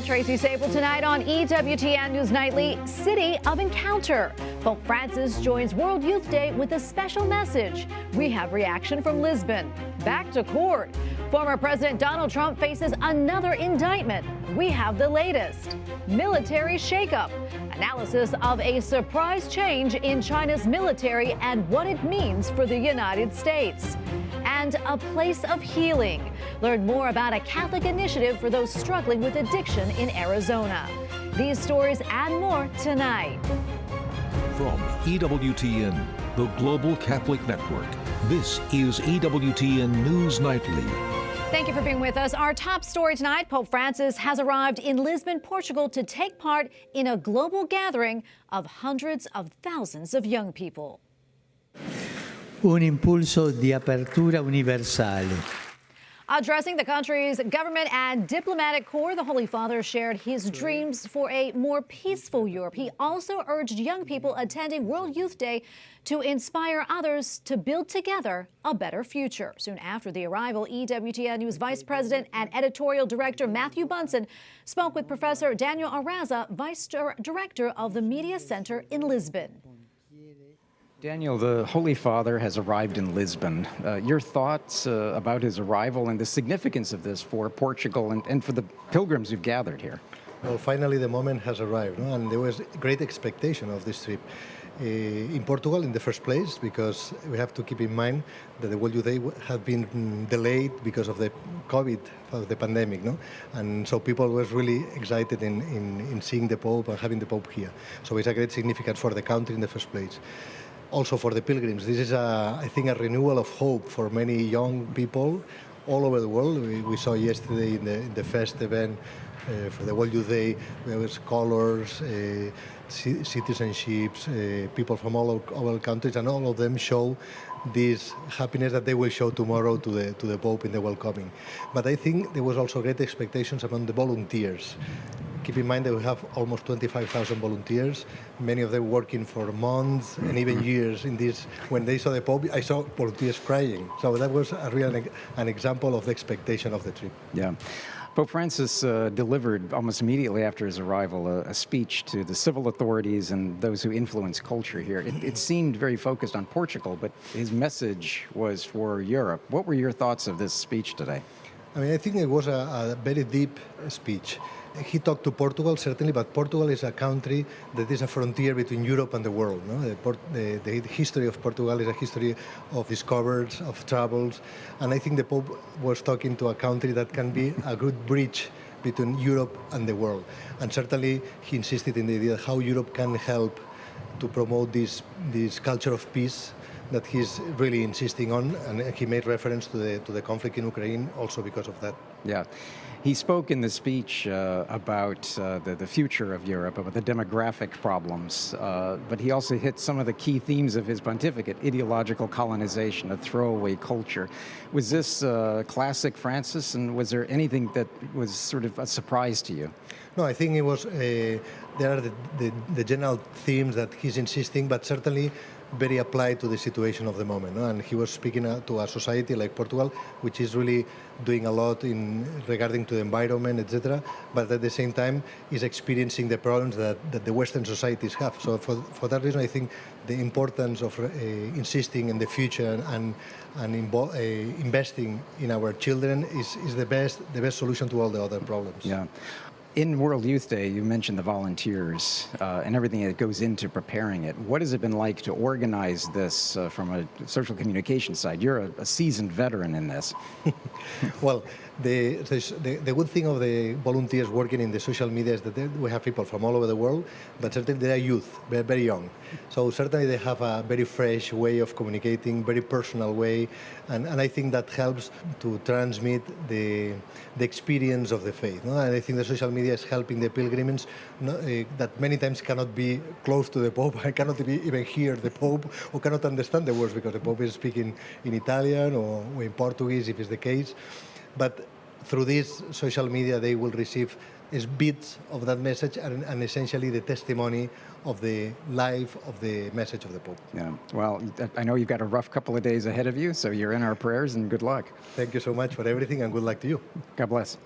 I'm Tracy Sable. Tonight on EWTN News Nightly, City of Encounter. Pope Francis joins World Youth Day with a special message. We have reaction from Lisbon. Back to court. Former President Donald Trump faces another indictment. We have the latest. Military shakeup. Analysis of a surprise change in China's military and what it means for the United States. And a place of healing. Learn more about a Catholic initiative for those struggling with addiction in Arizona. These stories and more tonight. From EWTN, the Global Catholic Network, this is EWTN News Nightly. Thank you for being with us. Our top story tonight, Pope Francis has arrived in Lisbon, Portugal to take part in a global gathering of hundreds of thousands of young people. Un impulso di apertura universale. Addressing the country's government and diplomatic corps, the Holy Father shared his dreams for a more peaceful Europe. He also urged young people attending World Youth Day to inspire others to build together a better future. Soon after the arrival, EWTN News Vice President and Editorial Director Matthew Bunson spoke with Professor Daniel Arasa, Vice Director of the Media Center in Lisbon. Daniel, the Holy Father has arrived in Lisbon. Your thoughts about his arrival and the significance of this for Portugal and for the pilgrims who've gathered here? Well, finally the moment has arrived, no? And there was great expectation of this trip. In Portugal, in the first place, because we have to keep in mind that the World Youth Day had been delayed because of the COVID, of the pandemic, no? And so people were really excited in seeing the Pope and having the Pope here. So it's a great significance for the country in the first place. Also for the pilgrims, this is, I think, a renewal of hope for many young people all over the world. We saw yesterday in the first event for the World Youth Day, there was scholars, citizenships, people from all over countries, and all of them show this happiness that they will show tomorrow to the Pope in the welcoming. But I think there was also great expectations among the volunteers. Keep in mind that we have almost 25,000 volunteers, many of them working for months and even years in this. When they saw the Pope, I saw volunteers crying. So that was an example of the expectation of the trip. Yeah. Pope Francis delivered almost immediately after his arrival a speech to the civil authorities and those who influence culture here. It seemed very focused on Portugal, but his message was for Europe. What were your thoughts of this speech today? I mean, I think it was a very deep speech. He talked to Portugal, certainly, but Portugal is a country that is a frontier between Europe and the world. No? The history of Portugal is a history of discoveries, of travels, and I think the Pope was talking to a country that can be a good bridge between Europe and the world. And certainly he insisted in the idea how Europe can help to promote this culture of peace that he's really insisting on, and he made reference to the conflict in Ukraine also because of that. Yeah. He spoke in the speech about the future of Europe, about the demographic problems, but he also hit some of the key themes of his pontificate: ideological colonization, a throwaway culture. Was this classic Francis, and was there anything that was sort of a surprise to you? No, I think it was, there are the general themes that he's insisting, but certainly very applied to the situation of the moment. No? And he was speaking to a society like Portugal, which is really doing a lot regarding to the environment, etc., but at the same time is experiencing the problems that the Western societies have. So for that reason, I think the importance of insisting in the future and investing in our children is the best solution to all the other problems. Yeah. In World Youth Day, you mentioned the volunteers and everything that goes into preparing it. What has it been like to organize this from a social communication side? You're a seasoned veteran in this. Well, the good thing of the volunteers working in the social media is that we have people from all over the world, but certainly they are youth, they're very young. So certainly they have a very fresh way of communicating, very personal way, and I think that helps to transmit the experience of the faith. No? And I think the social media is helping the pilgrims that many times cannot be close to the Pope, and cannot even hear the Pope, or cannot understand the words because the Pope is speaking in Italian or in Portuguese, if it's the case. But through this social media, they will receive bits of that message and essentially the testimony of the life of the message of the Pope. Yeah. Well, I know you've got a rough couple of days ahead of you, so you're in our prayers and good luck. Thank you so much for everything and good luck to you. God bless.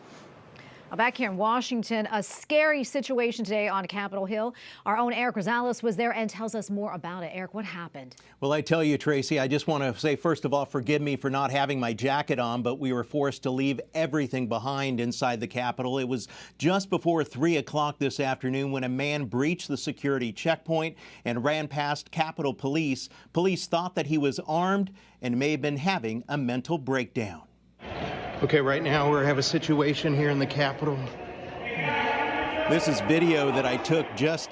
Back here in Washington, a scary situation today on Capitol Hill. Our own Erik Rosales was there and tells us more about it. Erik, what happened? Well, I tell you, Tracy, I just want to say, first of all, forgive me for not having my jacket on, but we were forced to leave everything behind inside the Capitol. It was just before 3 o'clock this afternoon when a man breached the security checkpoint and ran past Capitol Police. Police thought that he was armed and may have been having a mental breakdown. Okay, right now we have a situation here in the Capitol. This is video that I took just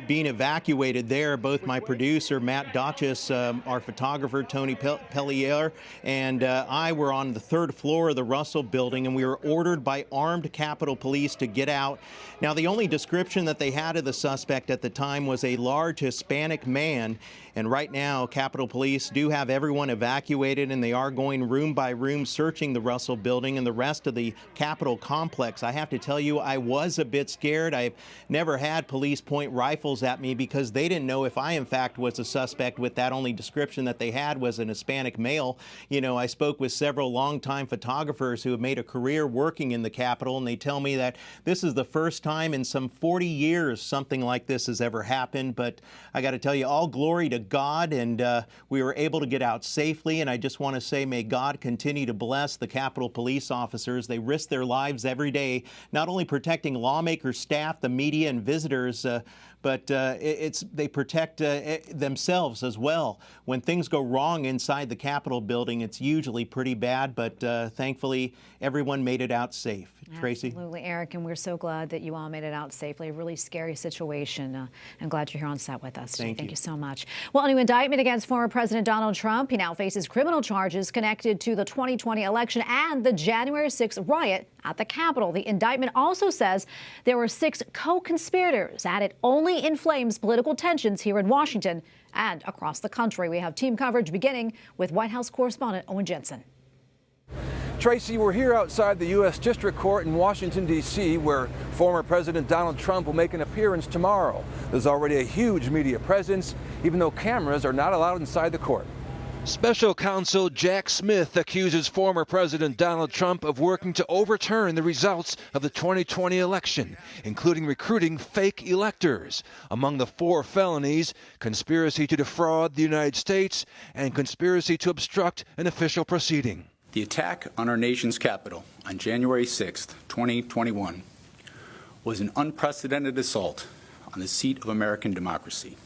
being evacuated there. Both my producer, Matt Dotchis, our photographer, Tony Pellier, and I were on the 3rd floor of the Russell building, and we were ordered by armed Capitol Police to get out. Now, the only description that they had of the suspect at the time was a large Hispanic man. And right now, Capitol Police do have everyone evacuated, and they are going room by room searching the Russell building and the rest of the Capitol complex. I have to tell you, I was a bit scared. I've never had police point rifles at me because they didn't know if I, in fact, was a suspect with that only description that they had was an Hispanic male. You know, I spoke with several longtime photographers who have made a career working in the Capitol, and they tell me that this is the first time in some 40 years something like this has ever happened. But I got to tell you, all glory to God, and we were able to get out safely. And I just want to say, may God continue to bless the Capitol Police officers. They risk their lives every day, not only protecting lawmakers, staff, the media, and visitors, but they protect themselves as well. When things go wrong inside the Capitol building, it's usually pretty bad, but thankfully everyone made it out safe. Tracy? Absolutely, Erik, and we're so glad that you all made it out safely. A really scary situation. I'm glad you're here on set with us today. Thank you so much. Well, a new indictment against former President Donald Trump. He now faces criminal charges connected to the 2020 election and the January 6th riot at the Capitol. The indictment also says there were 6 co-conspirators, and it only inflames political tensions here in Washington and across the country. We have team coverage beginning with White House Correspondent Owen Jensen. Tracy, we're here outside the U.S. District Court in Washington, D.C., where former President Donald Trump will make an appearance tomorrow. There's already a huge media presence, even though cameras are not allowed inside the court. Special counsel Jack Smith accuses former President Donald Trump of working to overturn the results of the 2020 election, including recruiting fake electors. Among the 4 felonies, conspiracy to defraud the United States and conspiracy to obstruct an official proceeding. The attack on our nation's capital on January 6, 2021, was an unprecedented assault on the seat of American democracy.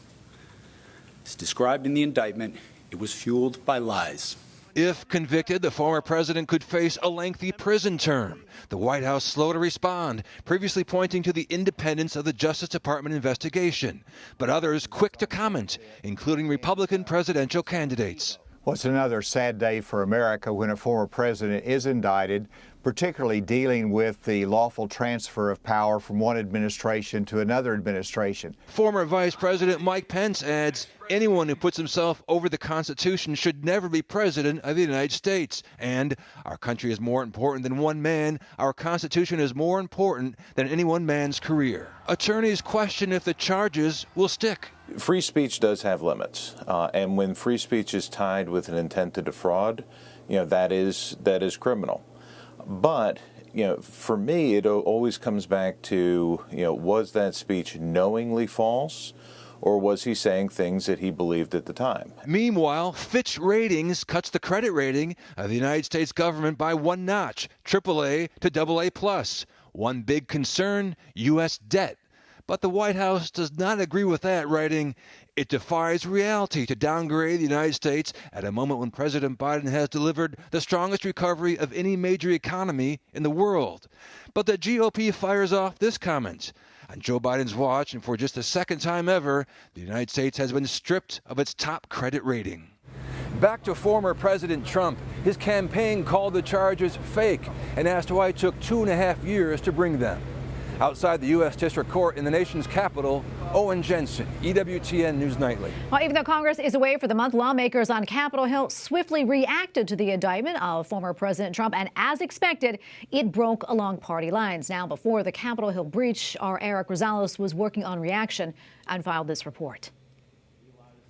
As described in the indictment, it was fueled by lies. If convicted, the former president could face a lengthy prison term. The White House slow to respond, previously pointing to the independence of the Justice Department investigation, but others quick to comment, including Republican presidential candidates. Well, it's another sad day for America when a former president is indicted, particularly dealing with the lawful transfer of power from one administration to another administration. Former Vice President Mike Pence adds, anyone who puts himself over the Constitution should never be president of the United States. And our country is more important than one man. Our Constitution is more important than any one man's career. Attorneys question if the charges will stick. Free speech does have limits, and when free speech is tied with an intent to defraud, that is criminal. But for me, it always comes back to was that speech knowingly false, or was he saying things that he believed at the time? Meanwhile, Fitch Ratings cuts the credit rating of the United States government by 1 notch, AAA to AA+. One big concern: U.S. debt. But the White House does not agree with that, writing, it defies reality to downgrade the United States at a moment when President Biden has delivered the strongest recovery of any major economy in the world. But the GOP fires off this comment. On Joe Biden's watch, and for just the 2nd time ever, the United States has been stripped of its top credit rating. Back to former President Trump. His campaign called the charges fake and asked why it took 2.5 years to bring them. Outside the U.S. District Court in the nation's capital, Owen Jensen, EWTN News Nightly. Well, even though Congress is away for the month, lawmakers on Capitol Hill swiftly reacted to the indictment of former President Trump, and as expected, it broke along party lines. Now, before the Capitol Hill breach, our Erik Rosales was working on reaction and filed this report.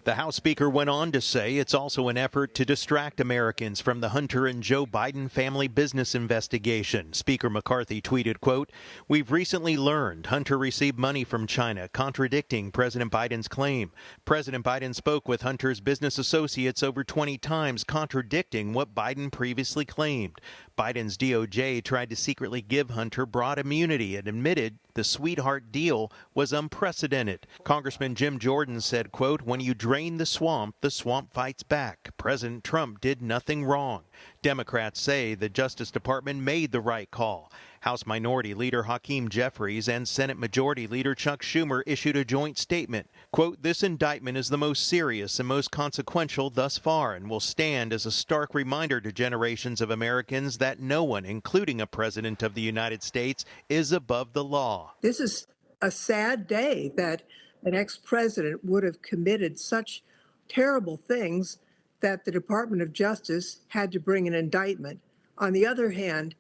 The House Speaker went on to say it's also an effort to distract Americans from the Hunter and Joe Biden family business investigation. Speaker McCarthy tweeted, quote, "We've recently learned Hunter received money from China, contradicting President Biden's claim. President Biden spoke with Hunter's business associates over 20 times, contradicting what Biden previously claimed. Biden's DOJ tried to secretly give Hunter broad immunity and admitted the sweetheart deal was unprecedented. Congressman Jim Jordan said, quote, "When you drain the swamp fights back. President Trump did nothing wrong." Democrats say the Justice Department made the right call. House Minority Leader Hakeem Jeffries and Senate Majority Leader Chuck Schumer issued a joint statement. Quote, "This indictment is the most serious and most consequential thus far and will stand as a stark reminder to generations of Americans that no one, including a president of the United States, is above the law." This is a sad day that an ex-president would have committed such terrible things that the Department of Justice had to bring an indictment. On the other hand,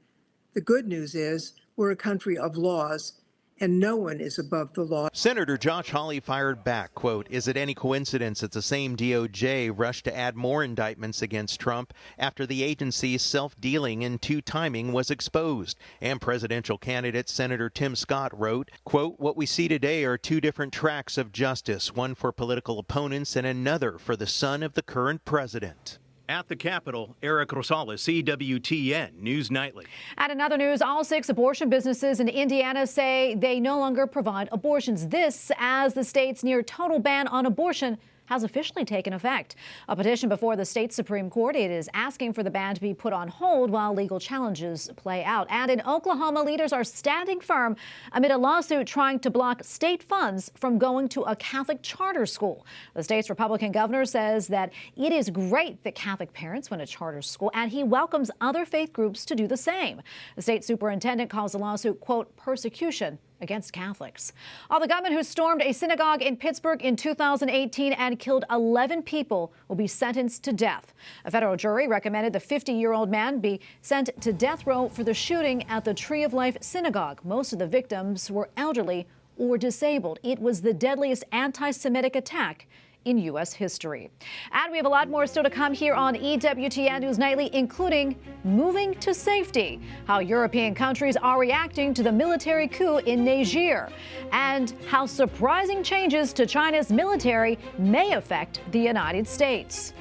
the good news is we're a country of laws, and no one is above the law. Senator Josh Hawley fired back, quote, "Is it any coincidence that the same DOJ rushed to add more indictments against Trump after the agency's self-dealing and two-timing was exposed?" And presidential candidate Senator Tim Scott wrote, quote, "What we see today are two different tracks of justice, one for political opponents and another for the son of the current president." At the Capitol, Erik Rosales, EWTN News Nightly. And in other news, all 6 abortion businesses in Indiana say they no longer provide abortions. This as the state's near total ban on abortion has officially taken effect. A petition before the state Supreme Court, it is asking for the ban to be put on hold while legal challenges play out. And in Oklahoma, leaders are standing firm amid a lawsuit trying to block state funds from going to a Catholic charter school. The state's Republican governor says that it is great that Catholic parents went to charter school, and he welcomes other faith groups to do the same. The state superintendent calls the lawsuit, quote, "persecution against Catholics." The gunman who stormed a synagogue in Pittsburgh in 2018 and killed 11 people will be sentenced to death. A federal jury recommended the 50-year-old man be sent to death row for the shooting at the Tree of Life synagogue. Most of the victims were elderly or disabled. It was the deadliest anti-Semitic attack in U.S. history. And we have a lot more still to come here on EWTN News Nightly, including moving to safety, how European countries are reacting to the military coup in Niger, and how surprising changes to China's military may affect the United States.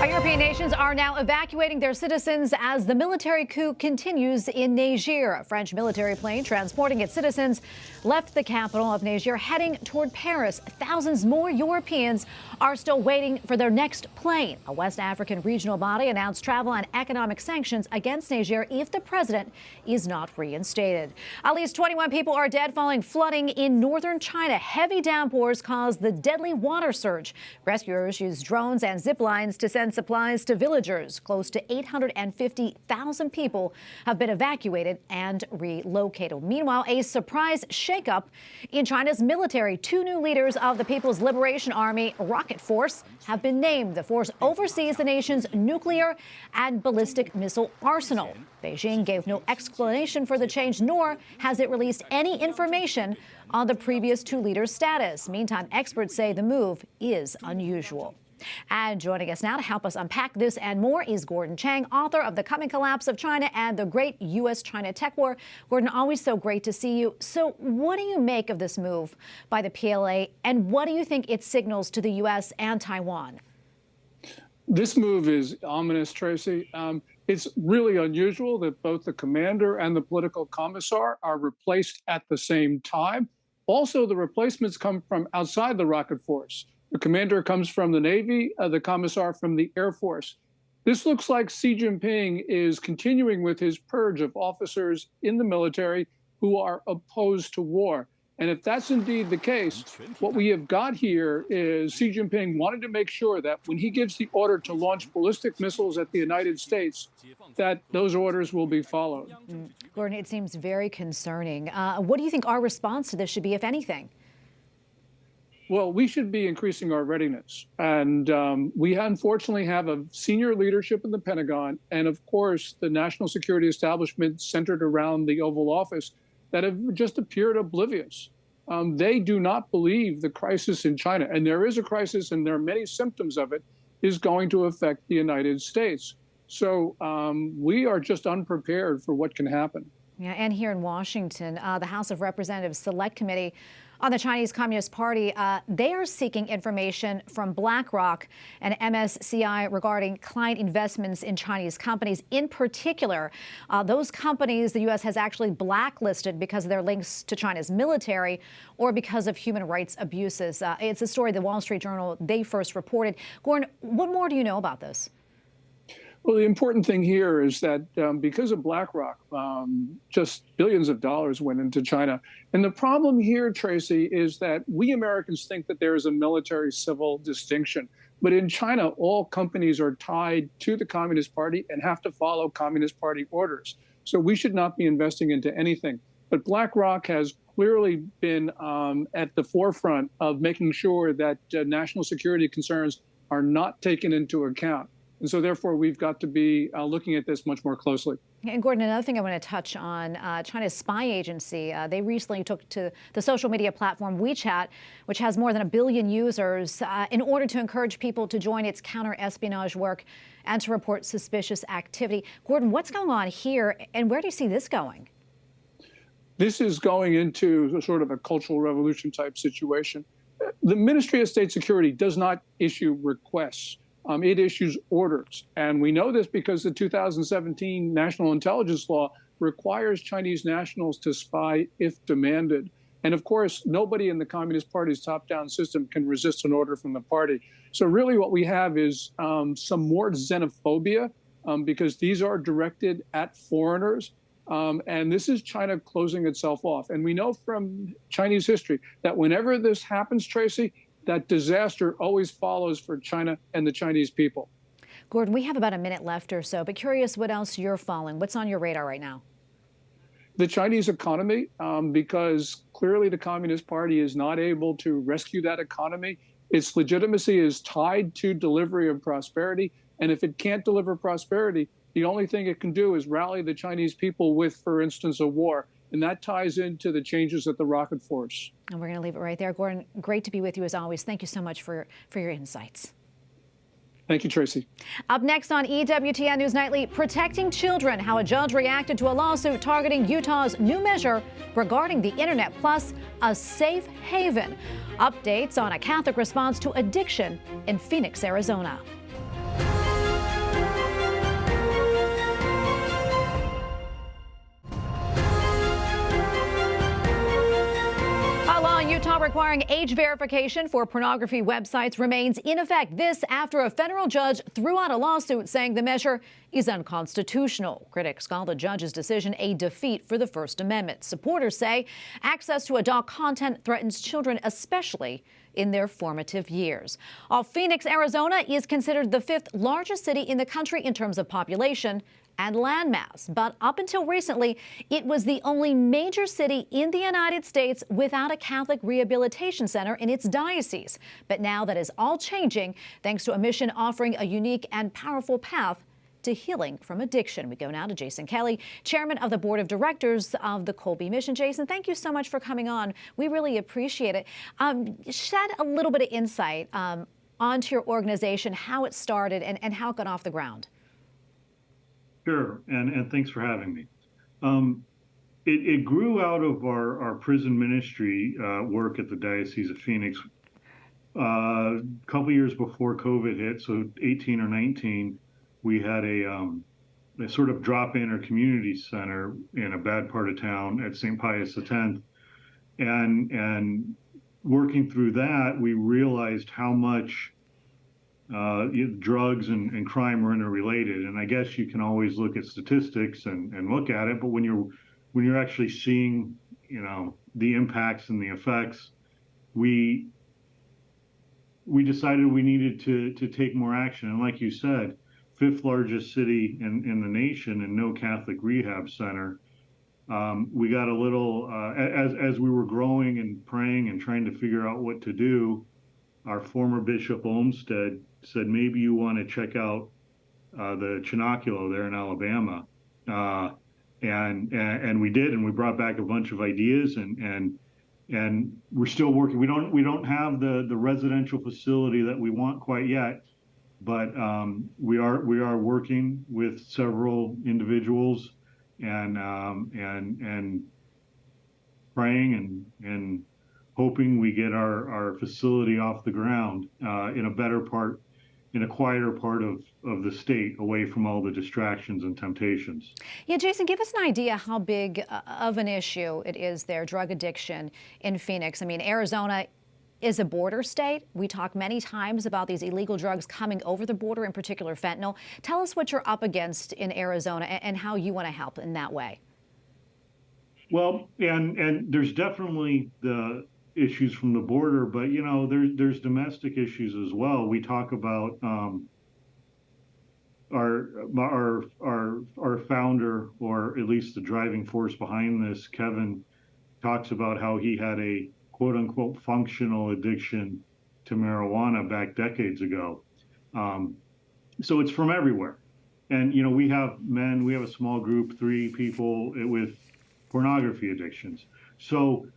European nations are now evacuating their citizens as the military coup continues in Niger. A French military plane transporting its citizens left the capital of Niger, heading toward Paris. Thousands more Europeans are still waiting for their next plane. A West African regional body announced travel and economic sanctions against Niger if the president is not reinstated. At least 21 people are dead following flooding in northern China. Heavy downpours caused the deadly water surge. Rescuers used drones and zip lines to send supplies to villagers. Close to 850,000 people have been evacuated and relocated. Meanwhile, a surprise shakeup in China's military. 2 new leaders of the People's Liberation Army Rocket Force have been named. The force oversees the nation's nuclear and ballistic missile arsenal. Beijing gave no explanation for the change, nor has it released any information on the previous 2 leaders' status. Meantime, experts say the move is unusual. And joining us now to help us unpack this and more is Gordon Chang, author of The Coming Collapse of China and the Great U.S.-China Tech War. Gordon, always so great to see you. So what do you make of this move by the PLA, and what do you think it signals to the U.S. and Taiwan? This move is ominous, Tracy. It's really unusual that both the commander and the political commissar are replaced at the same time. Also, the replacements come from outside the rocket force. The commander comes from the Navy, the commissar from the Air Force. This looks like Xi Jinping is continuing with his purge of officers in the military who are opposed to war. And if that's indeed the case, what we have got here is Xi Jinping wanted to make sure that when he gives the order to launch ballistic missiles at the United States, that those orders will be followed. Gordon, it seems very concerning. What do you think our response to this should be, if anything? Well, we should be increasing our readiness. And we unfortunately have a senior leadership in the Pentagon and, of course, the national security establishment centered around the Oval Office that have just appeared oblivious. They do not believe the crisis in China, and there is a crisis and there are many symptoms of it, is going to affect the United States. So we are just unprepared for what can happen. Yeah, and here in Washington, the House of Representatives Select Committee on the Chinese Communist Party, they are seeking information from BlackRock and MSCI regarding client investments in Chinese companies. In particular, those companies the U.S. has actually blacklisted because of their links to China's military or because of human rights abuses. It's a story the Wall Street Journal, they first reported. Gordon, what more do you know about this? Well, the important thing here is that because of BlackRock, just billions of dollars went into China. And the problem here, Tracy, is that we Americans think that there is a military-civil distinction. But in China, all companies are tied to the Communist Party and have to follow Communist Party orders. So we should not be investing into anything. But BlackRock has clearly been at the forefront of making sure that national security concerns are not taken into account. And so, therefore, we've got to be looking at this much more closely. And Gordon, another thing I want to touch on, China's spy agency, they recently took to the social media platform WeChat, which has more than 1 billion users, in order to encourage people to join its counter-espionage work and to report suspicious activity. Gordon, what's going on here, and where do you see this going? This is going into sort of a cultural revolution type situation. The Ministry of State Security does not issue requests. It issues orders. And we know this because the 2017 National Intelligence Law requires Chinese nationals to spy if demanded. And of course, nobody in the Communist Party's top-down system can resist an order from the party. So really what we have is some more xenophobia because these are directed at foreigners. And this is China closing itself off. And we know from Chinese history that whenever this happens, Tracy, that disaster always follows for China and the Chinese people. Gordon, we have about a minute left or so, but curious what else you're following. What's on your radar right now? The Chinese economy, because clearly the Communist Party is not able to rescue that economy. Its legitimacy is tied to delivery of prosperity. And if it can't deliver prosperity, the only thing it can do is rally the Chinese people with, for instance, a war. And that ties into the changes at the rocket force. And we're going to leave it right there. Gordon, great to be with you as always. Thank you so much for your insights. Thank you, Tracy. Up next on EWTN News Nightly, protecting children, how a judge reacted to a lawsuit targeting Utah's new measure regarding the internet, plus a safe haven. Updates on a Catholic response to addiction in Phoenix, Arizona. Utah requiring age verification for pornography websites remains in effect. This after a federal judge threw out a lawsuit saying the measure is unconstitutional. Critics call the judge's decision a defeat for the First Amendment. Supporters say access to adult content threatens children, especially in their formative years. While Phoenix, Arizona is considered the 5th largest city in the country in terms of population and landmass. But up until recently, it was the only major city in the United States without a Catholic rehabilitation center in its diocese. But now that is all changing thanks to a mission offering a unique and powerful path to healing from addiction. We go now to Jason Kelly, chairman of the board of directors of the Kolbe Mission. Jason, thank you so much for coming on. We really appreciate it. Shed a little bit of insight onto your organization, how it started and how it got off the ground. Sure, and thanks for having me. It grew out of our prison ministry work at the Diocese of Phoenix. A couple years before COVID hit, so 18 or 19, we had a sort of drop-in or community center in a bad part of town at St. Pius X. And working through that, we realized how much drugs and crime were interrelated. And I guess you can always look at statistics and look at it, but when you're actually seeing, the impacts and the effects, we decided we needed to take more action. And like you said, 5th largest city in the nation and no Catholic rehab center. We got a little, as we were growing and praying and trying to figure out what to do, our former Bishop Olmsted said, maybe you want to check out the Chinoculo there in Alabama. And we did, and we brought back a bunch of ideas, and we're still working. We don't have the residential facility that we want quite yet, but we are working with several individuals and praying and hoping we get our facility off the ground in a quieter part of the state, away from all the distractions and temptations. Yeah, Jason, give us an idea how big of an issue it is there, drug addiction in Phoenix. I mean, Arizona is a border state. We talk many times about these illegal drugs coming over the border, in particular fentanyl. Tell us what you're up against in Arizona and how you want to help in that way. Well, and there's definitely the issues from the border, but there's domestic issues as well. We talk about our founder, or at least the driving force behind this, Kevin, talks about how he had a quote unquote functional addiction to marijuana back decades ago. So it's from everywhere. And we have a small group, 3 people with pornography addictions. So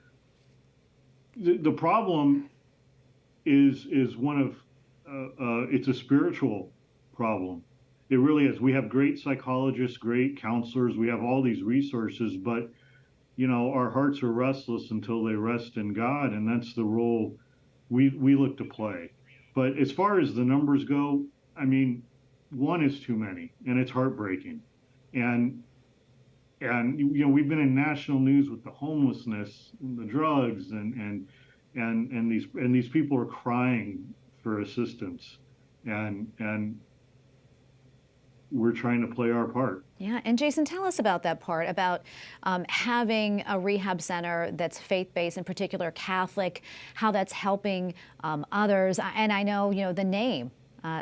the problem is one of it's a spiritual problem. It really is. We have great psychologists, great counselors. We have all these resources, but our hearts are restless until they rest in God, and that's the role we look to play. But as far as the numbers go, I mean, 1 is too many, and it's heartbreaking. And we've been in national news with the homelessness and the drugs, and these people are crying for assistance, and we're trying to play our part. Yeah, and Jason, tell us about that part, about having a rehab center that's faith-based, in particular Catholic, how that's helping others. And I know, the name,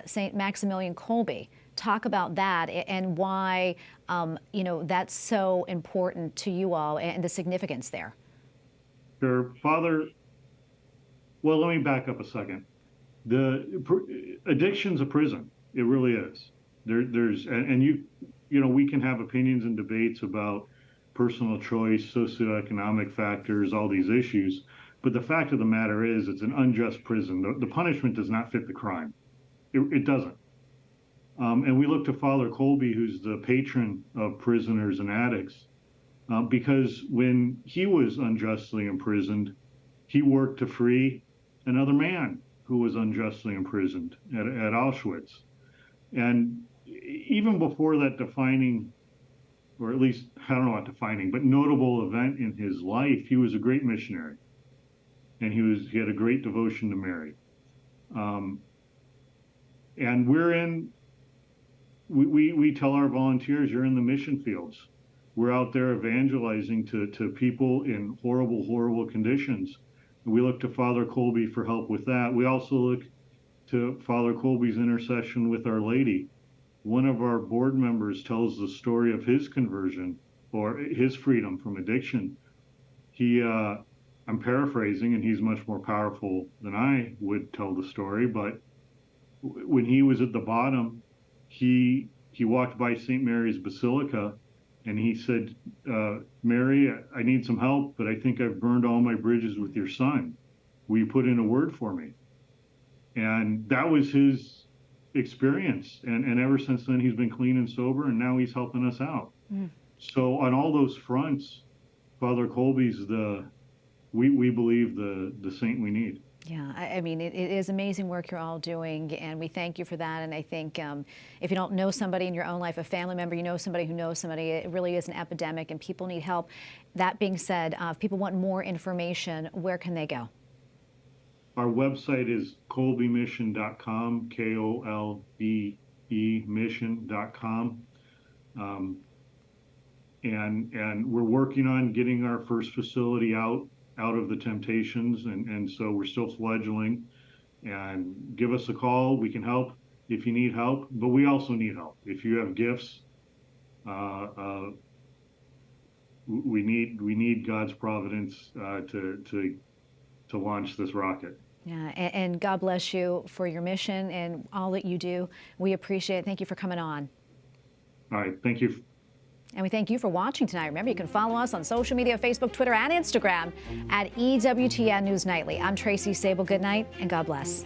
St. Maximilian Kolbe. Talk about that and why, that's so important to you all and the significance there. Sure. Father, well, let me back up a second. Addiction's a prison. It really is. We can have opinions and debates about personal choice, socioeconomic factors, all these issues. But the fact of the matter is, it's an unjust prison. The punishment does not fit the crime. It doesn't. And we look to Father Kolbe, who's the patron of prisoners and addicts, because when he was unjustly imprisoned, he worked to free another man who was unjustly imprisoned at Auschwitz. And even before that defining, or at least, I don't know what defining, but notable event in his life, he was a great missionary. And he had a great devotion to Mary. And we tell our volunteers, you're in the mission fields. We're out there evangelizing to people in horrible, horrible conditions. And we look to Father Kolbe for help with that. We also look to Father Kolbe's intercession with Our Lady. One of our board members tells the story of his conversion or his freedom from addiction. I'm paraphrasing, and he's much more powerful than I would tell the story, but when he was at the bottom, he walked by St. Mary's Basilica, and he said, Mary, I need some help, but I think I've burned all my bridges with your son. Will you put in a word for me? And that was his experience. And ever since then, he's been clean and sober, and now he's helping us out. Mm. So on all those fronts, Father Kolbe's we believe the saint we need. Yeah, I mean, it is amazing work you're all doing, and we thank you for that. And I think if you don't know somebody in your own life, a family member, you know somebody who knows somebody, it really is an epidemic, and people need help. That being said, if people want more information, where can they go? Our website is kolbemission.com, KOLBE mission.com. And we're working on getting our first facility out of the temptations, and so we're still fledgling. And give us a call. We can help if you need help, but we also need help. If you have gifts, we need God's providence to launch this rocket. Yeah, and God bless you for your mission and all that you do. We appreciate it. Thank you for coming on. All right, thank you. And we thank you for watching tonight. Remember, you can follow us on social media, Facebook, Twitter, and Instagram at EWTN News Nightly. I'm Tracy Sable. Good night, and God bless.